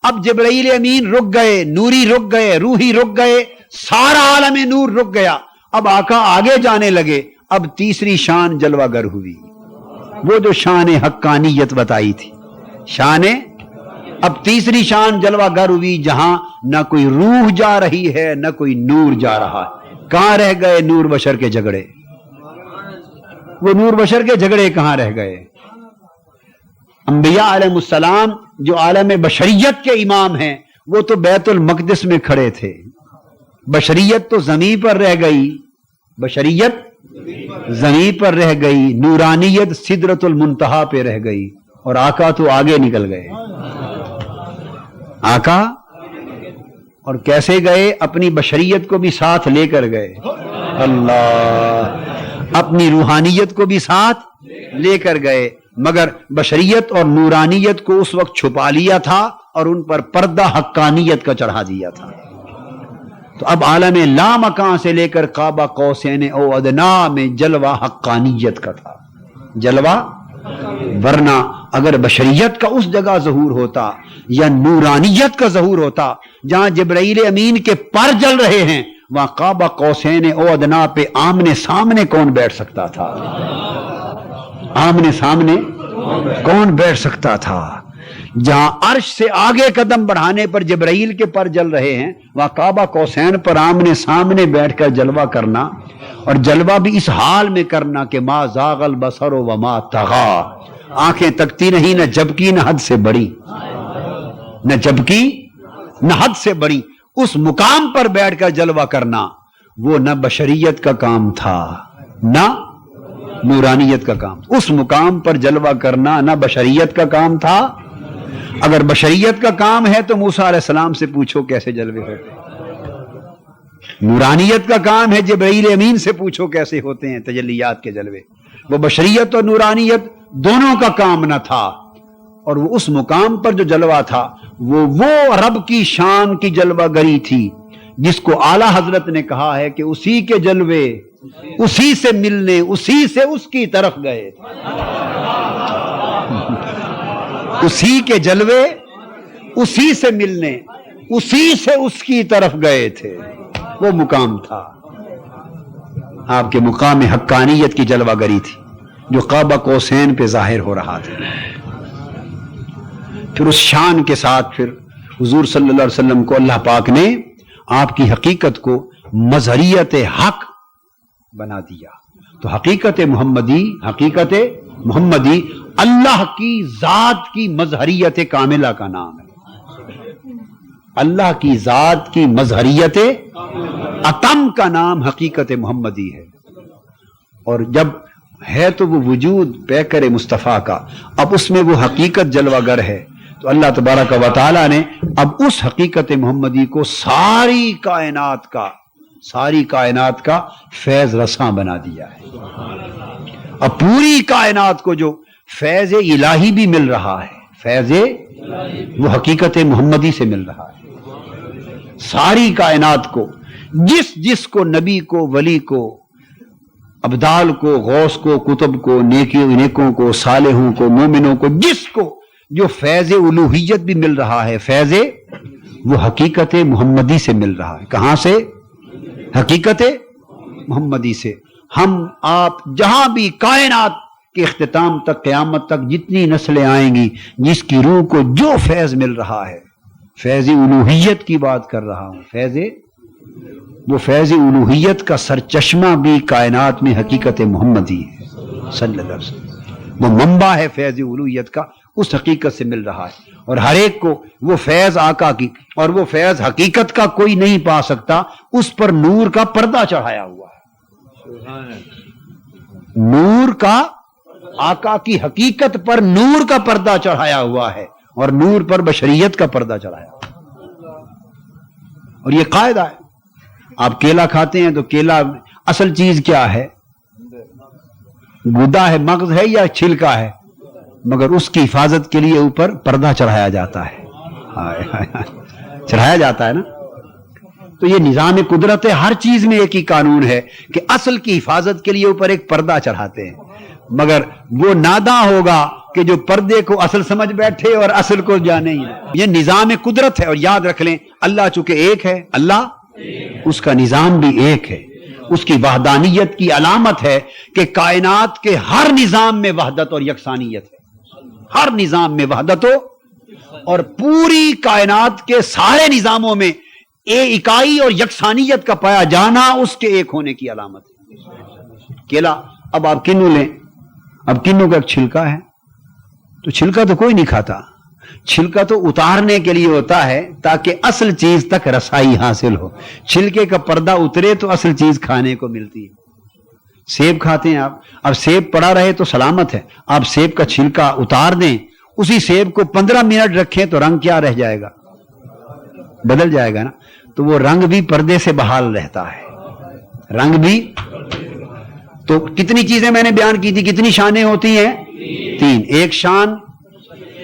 اب جبرائیل امین رک گئے، نوری رک گئے، روحی رک گئے، سارا عالم نور رک گیا. اب آقا آگے جانے لگے. اب تیسری شان جلوہ گر ہوئی، وہ جو شان حقانیت بتائی تھی، شان، اب تیسری شان جلوہ گر ہوئی جہاں نہ کوئی روح جا رہی ہے نہ کوئی نور جا رہا ہے. کہاں رہ گئے نور بشر کے جھگڑے؟ وہ نور بشر کے جھگڑے کہاں رہ گئے؟ انبیاء علیہ السلام جو عالم بشریت کے امام ہیں وہ تو بیت المقدس میں کھڑے تھے، بشریت تو زمین پر رہ گئی، بشریت زمین پر رہ گئی، نورانیت سدرۃ المنتہا پہ رہ گئی، اور آقا تو آگے نکل گئے۔ آقا اور کیسے گئے؟ اپنی بشریت کو بھی ساتھ لے کر گئے، اللہ، اپنی روحانیت کو بھی ساتھ لے کر گئے، مگر بشریت اور نورانیت کو اس وقت چھپا لیا تھا اور ان پر پردہ حقانیت کا چڑھا دیا تھا۔ تو اب عالم لا مکان سے لے کر قاب قوسین او ادنا میں جلوہ حقانیت کا تھا، جلوہ، ورنہ اگر بشریت کا اس جگہ ظہور ہوتا یا نورانیت کا ظہور ہوتا جہاں جبرائیل امین کے پر جل رہے ہیں، وہاں قاب قوسین او ادنا پہ آمنے سامنے کون بیٹھ سکتا تھا؟ آمنے سامنے کون بیٹھ سکتا تھا؟ جہاں عرش سے آگے قدم بڑھانے پر جبرائیل کے پر جل رہے ہیں، وہاں کعبہ قوسین پر آمنے سامنے بیٹھ کر جلوہ کرنا، اور جلوہ بھی اس حال میں کرنا کہ ما زاغ البصر وما طغی، آنکھیں تکتی نہیں، نہ جھپکی نہ حد سے بڑی، نہ جھپکی نہ حد سے بڑی، اس مقام پر بیٹھ کر جلوہ کرنا وہ نہ بشریت کا کام تھا نہ نورانیت کا کام، اس مقام پر جلوہ کرنا نہ بشریت کا کام تھا۔ اگر بشریت کا کام ہے تو موسیٰ علیہ السلام سے پوچھو کیسے جلوے ہوتے ہیں، نورانیت کا کام ہے جبرائیل امین سے پوچھو کیسے ہوتے ہیں تجلیات کے جلوے۔ وہ بشریت اور نورانیت دونوں کا کام نہ تھا، اور وہ اس مقام پر جو جلوہ تھا وہ رب کی شان کی جلوہ گری تھی جس کو اعلیٰ حضرت نے کہا ہے کہ اسی کے جلوے اسی سے ملنے اسی سے اس کی طرف گئے، اسی کے جلوے اسی سے ملنے اسی سے اس کی طرف گئے تھے، وہ مقام تھا۔ آپ کے مقام حقانیت کی جلوہ گری تھی جو قاب قوسین پہ ظاہر ہو رہا تھا۔ پھر اس شان کے ساتھ پھر حضور صلی اللہ علیہ وسلم کو اللہ پاک نے آپ کی حقیقت کو مظہریت حق بنا دیا۔ تو حقیقت محمدی اللہ کی ذات کی مظہریت کاملہ کا نام ہے، اللہ کی ذات کی مظہریت اتم کا نام حقیقت محمدی ہے، اور جب ہے تو وہ وجود پیکر مصطفیٰ کا، اب اس میں وہ حقیقت جلوہ گر ہے، تو اللہ تبارک و تعالیٰ نے اب اس حقیقت محمدی کو ساری کائنات کا فیض رساں بنا دیا ہے۔ اب پوری کائنات کو جو فیض الہی بھی مل رہا ہے، فیض وہ حقیقت محمدی سے مل رہا ہے۔ ساری کائنات کو جس کو نبی کو، ولی کو، ابدال کو، غوث کو، کتب کو، نیکوں کو، صالحوں کو، مومنوں کو، جس کو جو فیض الوہیت بھی مل رہا ہے، فیض وہ حقیقت محمدی سے مل رہا ہے۔ کہاں سے؟ حقیقت محمدی سے۔ ہم آپ جہاں بھی کائنات کے اختتام تک، قیامت تک جتنی نسلیں آئیں گی، جس کی روح کو جو فیض مل رہا ہے، فیض الوہیت کی بات کر رہا ہوں، وہ فیض الوہیت کا سرچشمہ بھی کائنات میں حقیقت محمدی ہے صلی اللہ علیہ وسلم، وہ منبع ہے فیض الوہیت کا، اس حقیقت سے مل رہا ہے، اور ہر ایک کو وہ فیض آقا کی اور وہ فیض حقیقت کا کوئی نہیں پا سکتا، اس پر نور کا پردہ چڑھایا ہوا ہے، نور کا، آقا کی حقیقت پر نور کا پردہ چڑھایا ہوا ہے، اور نور پر بشریت کا پردہ چڑھایا ہوا ہے۔ اور یہ قاعدہ ہے، آپ کیلا کھاتے ہیں تو کیلا اصل چیز کیا ہے؟ گدا ہے، مغز ہے یا چھلکا ہے، مگر اس کی حفاظت کے لیے اوپر پردہ چڑھایا جاتا ہے، چڑھایا جاتا ہے نا۔ تو یہ نظام قدرت ہے، ہر چیز میں ایک ہی قانون ہے کہ اصل کی حفاظت کے لیے اوپر ایک پردہ چڑھاتے ہیں، مگر وہ ناداں ہوگا کہ جو پردے کو اصل سمجھ بیٹھے اور اصل کو جانے ہی نہیں۔ یہ نظام قدرت ہے، اور یاد رکھ لیں اللہ چونکہ ایک ہے، اللہ اس کا نظام بھی ایک ہے، اس کی وحدانیت کی علامت ہے کہ کائنات کے ہر نظام میں وحدت اور یکسانیت ہے، ہر نظام میں وحدت ہو، اور پوری کائنات کے سارے نظاموں میں اکائی اور یکسانیت کا پایا جانا اس کے ایک ہونے کی علامت ہے۔ کیلا اب آپ کنو لیں, اب کنو کا ایک چھلکا ہے, تو چھلکا تو کوئی نہیں کھاتا, چھلکا تو اتارنے کے لیے ہوتا ہے تاکہ اصل چیز تک رسائی حاصل ہو. چھلکے کا پردہ اترے تو اصل چیز کھانے کو ملتی ہے. سیب کھاتے ہیں آپ, اب سیب پڑا رہے تو سلامت ہے, آپ سیب کا چھلکا اتار دیں, اسی سیب کو 15 منٹ رکھیں تو رنگ کیا رہ جائے گا, بدل جائے گا نا. تو وہ رنگ بھی پردے سے بحال رہتا ہے, رنگ بھی. تو کتنی چیزیں میں نے بیان کی تھی, کتنی شانیں ہوتی ہیں؟ 3. ایک شان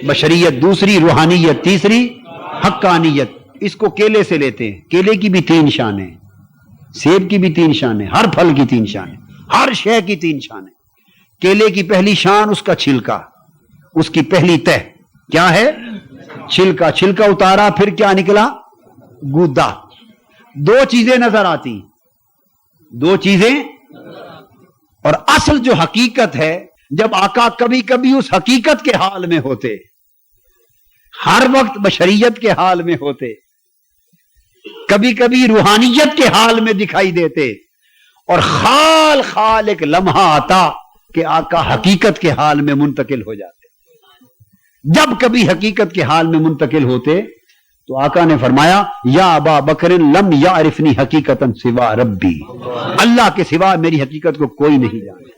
بشریت, دوسری روحانیت, تیسری حقانیت. اس کو کیلے سے لیتے ہیں, کیلے کی بھی 3 شانیں, سیب کی بھی 3 شانیں, ہر پھل کی 3 شانیں, ہر شے کی 3 شانیں. کیلے کی پہلی شان اس کا چھلکا, اس کی پہلی تہ کیا ہے؟ چھلکا. چھلکا اتارا پھر کیا نکلا؟ گودا. 2 چیزیں نظر آتی, 2 چیزیں. اور اصل جو حقیقت ہے, جب آقا کبھی کبھی اس حقیقت کے حال میں ہوتے, ہر وقت بشریت کے حال میں ہوتے, کبھی کبھی روحانیت کے حال میں دکھائی دیتے, اور خال ایک لمحہ آتا کہ آقا حقیقت کے حال میں منتقل ہو جاتے. جب کبھی حقیقت کے حال میں منتقل ہوتے تو آقا نے فرمایا یا ابا بکر لم یعرفنی حقیقتا سوا ربی, اللہ کے سوا میری حقیقت کو کوئی نہیں جانے.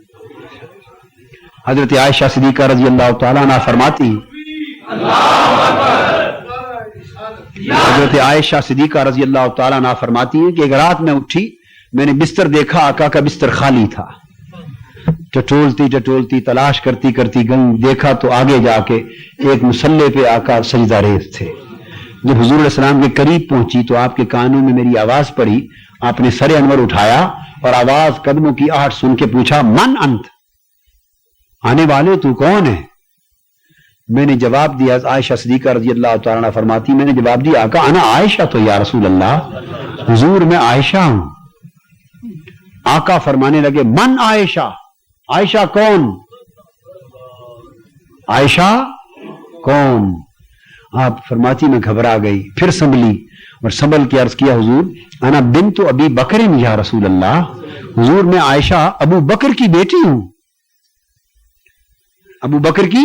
حضرت عائشہ صدیقہ رضی اللہ تعالیٰ عنہ فرماتی, حضرت عائشہ صدیقہ رضی اللہ تعالیٰ عنہ فرماتی ہیں کہ ایک رات میں اٹھی, میں نے بستر دیکھا, آقا کا بستر خالی تھا. ٹٹولتی تلاش کرتی گئی, دیکھا تو آگے جا کے ایک مصلے پہ آقا سجدہ ریز تھے. جب حضور علیہ السلام کے قریب پہنچی تو آپ کے کانوں میں میری آواز پڑی, آپ نے سر انور اٹھایا اور آواز قدموں کی آہٹ سن کے پوچھا من انت, آنے والے تو کون ہے؟ میں نے جواب دیا, عائشہ صدیقہ رضی اللہ تعالیٰ عنہ فرماتی, میں نے جواب دیا آقا انا عائشہ تو یا رسول اللہ, حضور میں عائشہ ہوں. آقا فرمانے لگے من عائشہ, عائشہ کون؟ عائشہ کون؟ آپ فرماتی میں گھبرا گئی, پھر سنبھلی اور سنبھل کے عرض کیا حضور انا بنت ابی بکر یا رسول اللہ, حضور میں عائشہ ابو بکر کی بیٹی ہوں. ابو بکر کی,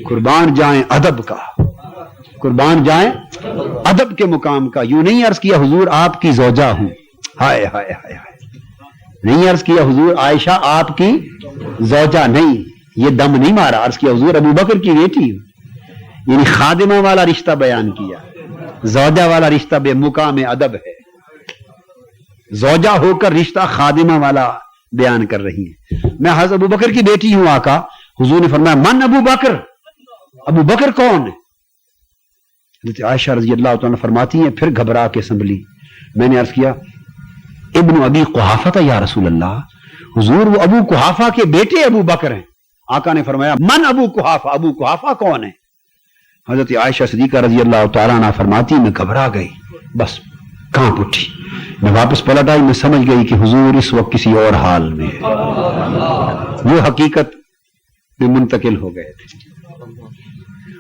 قربان جائیں ادب کا, قربان جائیں ادب کے مقام کا. یوں نہیں عرض کیا حضور آپ کی زوجہ ہوں, ہائے ہائے ہائے ہائے, نہیں عرض کیا حضور عائشہ آپ کی زوجہ, نہیں, یہ دم نہیں مارا, عرض کیا حضور ابو بکر کی بیٹی ہوں. یعنی خادمہ والا رشتہ بیان کیا, زوجہ والا رشتہ بے مقام ادب ہے, زوجہ ہو کر رشتہ خادمہ والا بیان کر رہی ہے. میں حضرت ابو بکر کی بیٹی ہوں آقا. حضور نے فرمایا من ابو بکر, ابو بکر کون ہے؟ حضرت عائشہ رضی اللہ تعالیٰ فرماتی ہیں پھر گھبرا کے سنبھلی, میں نے عرض کیا ابن ابی قحافہ یا رسول اللہ, حضور وہ ابو قحافہ کے بیٹے ابو بکر ہیں. آقا نے فرمایا من ابو قحافہ, ابو قحافہ کون ہے؟ حضرت عائشہ صدیقہ رضی اللہ تعالیٰ عنہ فرماتی میں گھبرا گئی, بس کانپ اٹھی. میں واپس پلٹ آئی, میں سمجھ گئی کہ حضور اس وقت کسی اور حال میں ہے, وہ حقیقت میں منتقل ہو گئے تھے.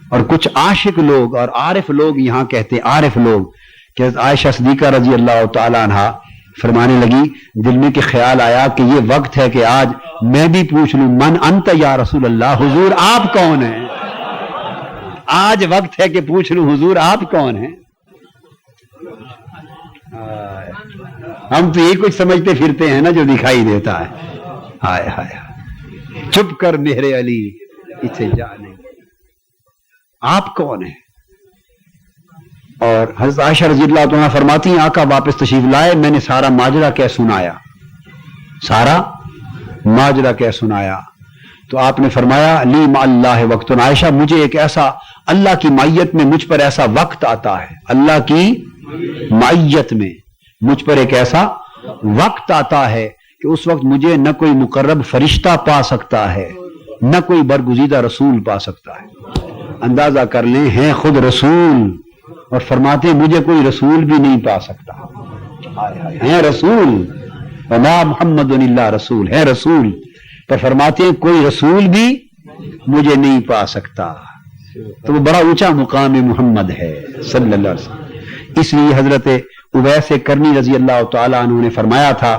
اور کچھ عاشق لوگ اور عارف لوگ یہاں کہتے, عارف لوگ کہ عائشہ صدیقہ رضی اللہ تعالیٰ عنہ فرمانے لگی, دل میں کہ خیال آیا کہ یہ وقت ہے کہ آج میں بھی پوچھ لوں من انت یا رسول اللہ, حضور آپ کون ہیں؟ آج وقت ہے کہ پوچھ لوں حضور آپ کون ہیں. ہم تو یہ کچھ سمجھتے پھرتے ہیں نا جو دکھائی دیتا ہے. ہائے ہائے, چپ کر میرے علی اسے جانے, آپ کون ہیں؟ اور حضرت عائشہ رضی اللہ تعالیٰ فرماتی ہیں آقا واپس تشریف لائے, میں نے سارا ماجرا کہہ سنایا, سارا ماجرا کہہ سنایا. تو آپ نے فرمایا لی مع اللہ وقت, عائشہ مجھے ایک ایسا اللہ کی معیت میں مجھ پر ایسا وقت آتا ہے, اللہ کی معیت میں مجھ پر ایک ایسا وقت آتا ہے کہ اس وقت مجھے نہ کوئی مقرب فرشتہ پا سکتا ہے, نہ کوئی برگزیدہ رسول پا سکتا ہے. اندازہ کر لیں, ہیں خود رسول اور فرماتے ہیں مجھے کوئی رسول بھی نہیں پا سکتا. ہیں رسول, وما محمد الا رسول, ہیں رسول پر فرماتے ہیں کوئی رسول بھی مجھے نہیں پا سکتا. تو وہ بڑا اونچا مقام محمد ہے صلی اللہ علیہ وسلم. اس لیے حضرت اویس کرنی رضی اللہ تعالیٰ عنہ نے فرمایا تھا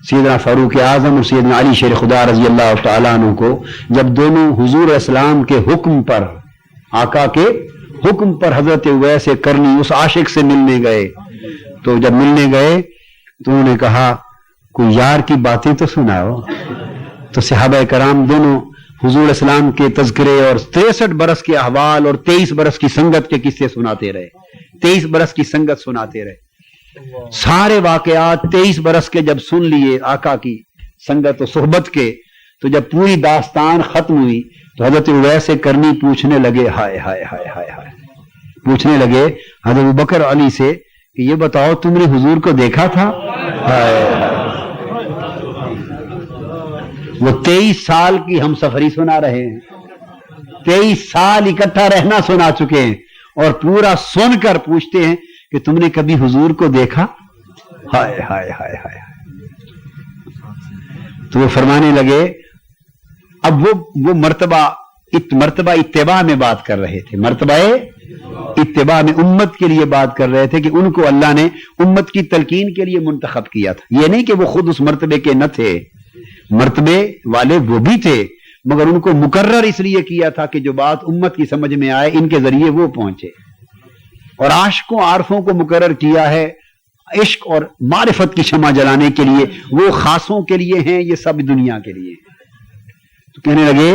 سیدنا فاروق اعظم اور سیدنا علی شیر خدا رضی اللہ تعالیٰ عنہ کو جب دونوں حضور اسلام کے حکم پر، آقا کے حکم پر حضرت اویس کرنی اس عاشق سے ملنے گئے، تو جب ملنے گئے تو انہوں نے کہا کوئی یار کی باتیں تو سناؤ. تو صحابہ کرام دونوں حضور اسلام کے تذکرے اور 63 برس کے احوال اور 23 برس کی سنگت کے قصے سناتے رہے. 23 برس کی سنگت سناتے رہے. سارے واقعات 23 برس کے جب سن لیے آقا کی سنگت و صحبت کے، تو جب پوری داستان ختم ہوئی تو حضرت اویس کرنی پوچھنے لگے، ہائے ہائے ہائے ہائے ہائے، پوچھنے لگے حضرت ابوبکر علی سے کہ یہ بتاؤ تم نے حضور کو دیکھا تھا؟ وہ 23 سال کی ہم سفری سنا رہے ہیں، 23 سال اکٹھا رہنا سنا چکے ہیں، اور پورا سن کر پوچھتے ہیں کہ تم نے کبھی حضور کو دیکھا؟ ہائے ہائے ہائے ہائے. تو وہ فرمانے لگے، اب وہ مرتبہ اتباع میں بات کر رہے تھے، مرتبہ اتباع میں امت کے لیے بات کر رہے تھے کہ ان کو اللہ نے امت کی تلقین کے لیے منتخب کیا تھا. یہ نہیں کہ وہ خود اس مرتبے کے نہ تھے، مرتبے والے وہ بھی تھے، مگر ان کو مقرر اس لیے کیا تھا کہ جو بات امت کی سمجھ میں آئے ان کے ذریعے وہ پہنچے. اور عاشقوں عارفوں کو مقرر کیا ہے عشق اور معرفت کی شمع جلانے کے لیے، وہ خاصوں کے لیے ہیں، یہ سب دنیا کے لیے. تو کہنے لگے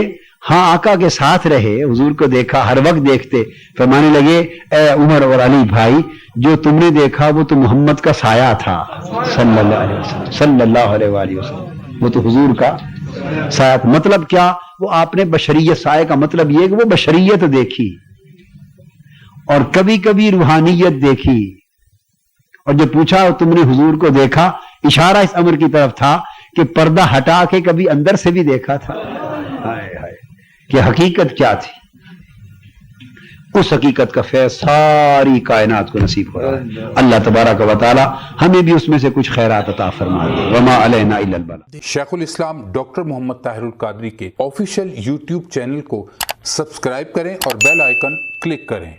ہاں آقا کے ساتھ رہے، حضور کو دیکھا، ہر وقت دیکھتے. فرمانے لگے اے عمر اور علی بھائی، جو تم نے دیکھا وہ تو محمد کا سایہ تھا صلی اللہ علیہ وسلم، صلی اللہ علیہ وآلہ وسلم، وہ تو حضور کا سایہ تھا. مطلب کیا؟ وہ آپ نے بشریت، سایہ کا مطلب یہ کہ وہ بشریت دیکھی اور کبھی کبھی روحانیت دیکھی. اور جب پوچھا تم نے حضور کو دیکھا، اشارہ اس امر کی طرف تھا کہ پردہ ہٹا کے کبھی اندر سے بھی دیکھا تھا. ہائے ہائے کہ حقیقت کیا تھی. اس حقیقت کا فیض ساری کائنات کو نصیب ہو رہا ہے. اللہ تبارک و تعالی ہمیں بھی اس میں سے کچھ خیرات عطا فرمائے. وما علینا الا البلاغ. شیخ الاسلام ڈاکٹر محمد طاہر القادری کے آفیشیل یوٹیوب چینل کو سبسکرائب کریں اور بیل آئیکن کلک کریں.